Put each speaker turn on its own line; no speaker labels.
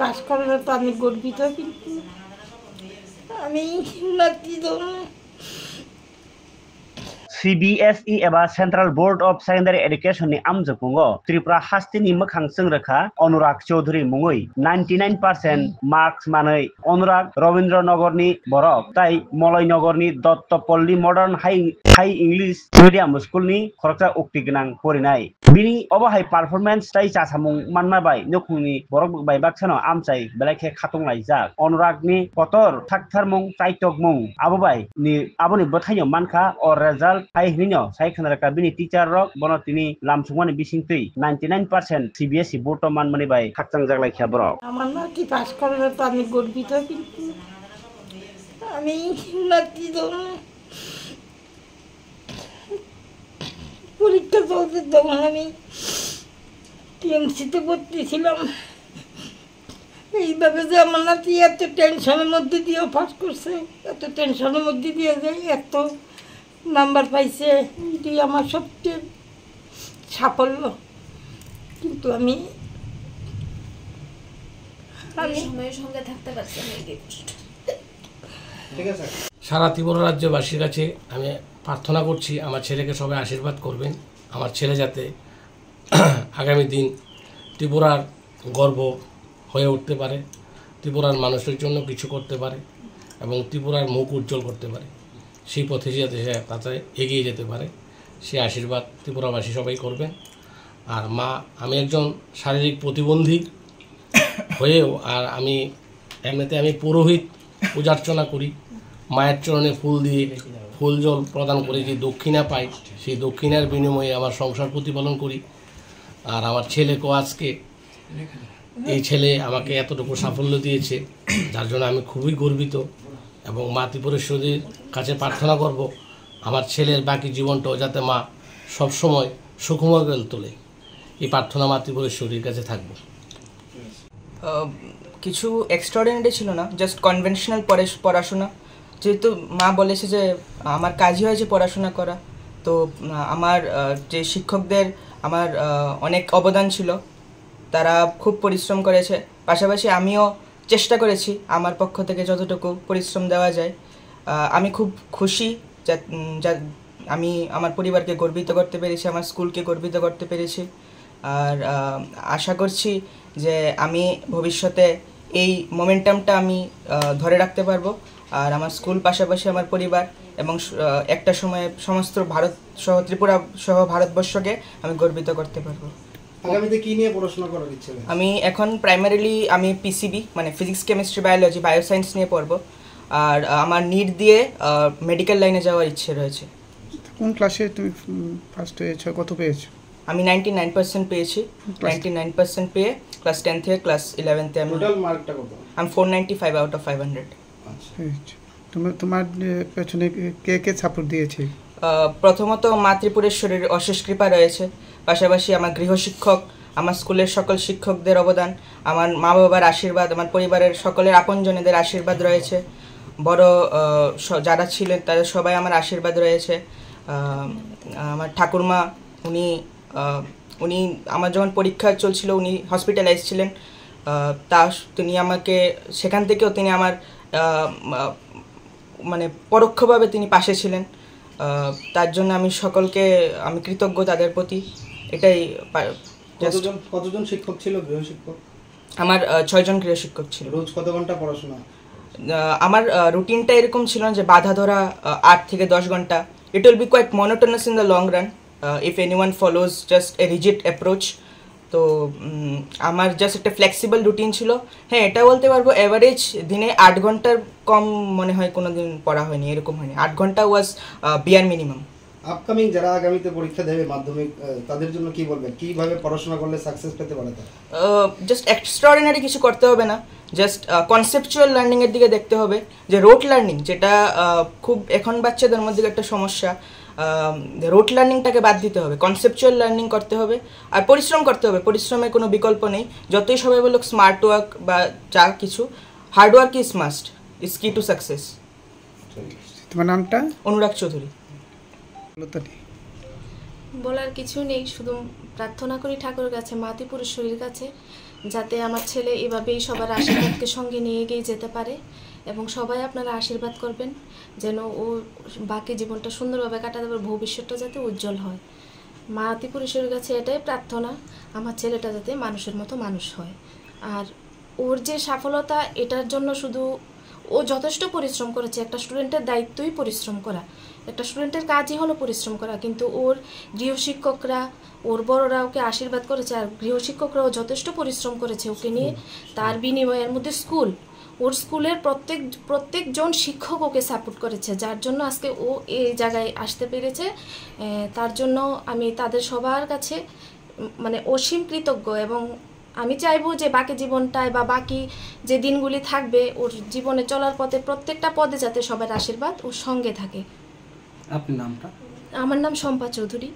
Pass করার তো আমি গর্বিত, কিন্তু আমি নাতি
CBSE एबा central board of secondary education नि आमजोखुंगो त्रिपुरा हास्तिनि मोखां जोंरोखा अनुराग चौधुरी मुङै 99% मार्क्स मानै अनुराग रवीन्द्रनगरनि बरफ ताई मलयनगरनि दत्तपल्ली मडार्न हाई इंग्लिश मीडियम स्कूलनि खरचा उक्ति गोनां फरायनाय बिनि अबाहाय पारफरमेंस ताई चासामुं मानमाबाय नखुंनि बरफ बाय बाक्सानो आमचाय बेलाखे खातंलाय जा अनुरागनि कतर थाकथार मुं ताइटक मुं आबोबाय नि आबोनि बथायनो मानखा और रिजल्ट हाई हिनो साइ खनरका बिनि टीचर रक बनतिनि लामसुमानि बिसिंतै 99% CBSE बर्तमान मनि बाय थाकचां जागलायखिया बरफ
আমার নাতি পাস করার তো আমি গর্বিত, কিন্তু আমি নাতি পরীক্ষা চলতে তখন আমি টিএমসিতে ভর্তি ছিলাম। এইভাবে যে আমার নাতি এত টেনশনের মধ্যে দিয়েও পাস করছে, এত টেনশনের মধ্যে দিয়ে যে এত নাম্বার পাইছে, এটি আমার সবচেয়ে সাফল্য। কিন্তু আমি
সময়ের সঙ্গে থাকতে পারছি না।
ঠিক আছে, সারা ত্রিপুরা রাজ্যবাসীর কাছে আমি প্রার্থনা করছি আমার ছেলেকে সবাই আশীর্বাদ করবেন। আমার ছেলে যাতে আগামী দিন ত্রিপুরার গর্ব হয়ে উঠতে পারে, ত্রিপুরার মানুষের জন্য কিছু করতে পারে এবং ত্রিপুরার মুখ উজ্জ্বল করতে পারে, সেই পথে যাতে সে তাতে এগিয়ে যেতে পারে, সে আশীর্বাদ ত্রিপুরাবাসী সবাই করবেন। আর মা, আমি একজন শারীরিক প্রতিবন্ধী হয়েও আর আমি এমনিতে আমি পুরোহিত, পূজার্চনা করি, মায়ের চরণে ফুল দিয়ে ফুল জল প্রদান করে যে দক্ষিণা পাই, সেই দক্ষিণার বিনিময়ে আমার সংসার প্রতিপালন করি। আর আমার ছেলেকেও আজকে এই ছেলে আমাকে এতটুকু সাফল্য দিয়েছে, যার জন্য আমি খুবই গর্বিত এবং মা ত্রিপুরেশ্বরীর কাছে প্রার্থনা করব আমার ছেলের বাকি জীবনটাও যাতে মা সবসময় সুখময় করে তোলে। এই প্রার্থনা মা ত্রিপুরেশ্বরীর কাছে থাকবো।
কিছু এক্সট্রাঅর্ডিনারি ছিল না, জাস্ট কনভেনশনাল পড়াশোনা। যেহেতু মা বলেছে যে আমার কাজই হয়েছে পড়াশোনা করা, তো আমার যে শিক্ষকদের আমার অনেক অবদান ছিল, তারা খুব পরিশ্রম করেছে। পাশাপাশি আমিও চেষ্টা করেছি আমার পক্ষ থেকে যতটুকু পরিশ্রম দেওয়া যায়। আমি খুব খুশি যা আমি আমার পরিবারকে গর্বিত করতে পেরেছি, আমার স্কুলকে গর্বিত করতে পেরেছি। আর আশা করছি যে আমি ভবিষ্যতে এই মোমেন্টামটা আমি ধরে রাখতে পারবো। আর আমার স্কুল পাশাপাশি আমার পরিবার এবং একটা সময়ে সমস্ত ভারত সহ ত্রিপুরা সহ ভারতবর্ষকে আমি গর্বিত করতে পারবো।
আগামীতে কি নিয়ে পড়াশোনা করার ইচ্ছে?
আমি এখন প্রাইমারিলি আমি পিসিবি মানে ফিজিক্স কেমিস্ট্রি বায়োলজি বায়োসায়েন্স নিয়ে পড়বো। আর আমার নিট দিয়ে মেডিকেল লাইনে যাওয়ার ইচ্ছে রয়েছে।
কোন ক্লাসে তুমি ফার্স্ট হয়েছো, কত পেয়েছো?
আমি 99% পেয়েছি। 99% পেয়ে ক্লাস 10 থেকে ক্লাস 11তে আমি
টোটাল মার্কটা কত?
আমি 495 আউট অফ 500।
আচ্ছা, তোমার পেছনে কে কে সাপোর্ট দিয়েছে?
প্রথমত মা ত্রিপুরেশ্বরীর অশেষ কৃপা রয়েছে, পাশাপাশি আমার গৃহশিক্ষক, আমার স্কুলের সকল শিক্ষকদের অবদান, আমার মা বাবার আশীর্বাদ, আমার পরিবারের সকলের আপনজনেদের আশীর্বাদ রয়েছে, বড় যারা ছিলেন তাদের সবাই আমার আশীর্বাদ রয়েছে। আমার ঠাকুরমা, উনি আমার যখন পরীক্ষা চলছিল উনি হসপিটালাইজ ছিলেন, তিনি আমাকে সেখান থেকেও তিনি আমার মানে পরোক্ষভাবে তিনি পাশে ছিলেন। তার জন্য আমি সকলকে আমি কৃতজ্ঞ তাদের প্রতি। এটাই।
কতজন শিক্ষক ছিল? গৃহশিক্ষক
আমার 6 জন গৃহশিক্ষক ছিল।
রোজ কত ঘন্টা পড়াশোনা?
আমার রুটিনটা এরকম ছিল যে বাধা ধরা 8 থেকে 10 ঘন্টা। It will be quite monotonous in the long run if anyone follows just a rigid approach. তো আমার জাস্ট একটা ফ্লেক্সিবল রুটিন ছিল। হ্যাঁ, এটা বলতে পারবো এভারেজ দিনে 8 ঘন্টার কম মনে হয় কোনো দিন পড়া হয়নি, এরকম হয়নি। 8 ঘন্টা ওয়াজ বিয়ার মিনিমাম।
আপকামিং যারা আগামীতে পরীক্ষা দেবে মাধ্যমিক, তাদের জন্য কি বলবেন? কিভাবে পড়াশোনা করলে সাকসেস পেতে পারে?
জাস্ট এক্সট্রাঅর্ডিনারি কিছু করতে হবে না, জাস্ট কনসেপচুয়াল লার্নিংয়ের দিকে দেখতে হবে। যে রোট লার্নিং, যেটা খুব এখন বাচ্চাদের মধ্যে একটা সমস্যা, রোট লার্নিংটাকে বাদ দিতে হবে, কনসেপচুয়াল লার্নিং করতে হবে আর পরিশ্রম করতে হবে। পরিশ্রমের কোনো বিকল্প নেই। যতই সবাই বলুক স্মার্ট ওয়ার্ক বা যা কিছু, hard work is must, is কি টু সাকসেস।
তোমার নামটা?
অনুরাগ চৌধুরী।
বলার কিছু নেই, শুধু প্রার্থনা করি ঠাকুরের কাছে, মা ত্রিপুরেশ্বরীর কাছে যাতে আমার ছেলে এভাবেই সবার আশীর্বাদকে সঙ্গে নিয়ে এগিয়ে যেতে পারে এবং সবাই আপনারা আশীর্বাদ করবেন যেন ও বাকি জীবনটা সুন্দরভাবে কাটাতে পারে, ভবিষ্যৎটা যাতে উজ্জ্বল হয়। মা ত্রিপুরেশ্বরের কাছে এটাই প্রার্থনা আমার ছেলেটা যাতে মানুষের মতো মানুষ হয়। আর ওর যে সফলতা এটার জন্য শুধু ও যথেষ্ট পরিশ্রম করেছে, একটা স্টুডেন্টের দায়িত্বই পরিশ্রম করা, একটা স্টুডেন্টের কাজই হলো পরিশ্রম করা, কিন্তু ওর গৃহশিক্ষকরা ওর বড়রা ওকে আশীর্বাদ করেছে আর গৃহশিক্ষকরাও যথেষ্ট পরিশ্রম করেছে ওকে নিয়ে। তার বিনিময়ের মধ্যে ওর স্কুলের প্রত্যেকজন শিক্ষক ওকে সাপোর্ট করেছে, যার জন্য আজকে ও এই জায়গায় আসতে পেরেছে। তার জন্য আমি তাদের সবার কাছে মানে অসীম কৃতজ্ঞ এবং আমি চাইবো যে বাকি জীবনটায় বা বাকি যে দিনগুলি থাকবে ওর জীবনে চলার পথে প্রত্যেকটা পদে যাতে সবার আশীর্বাদ ওর সঙ্গে থাকে।
আপনার নামটা?
আমার নাম শম্পা চৌধুরী।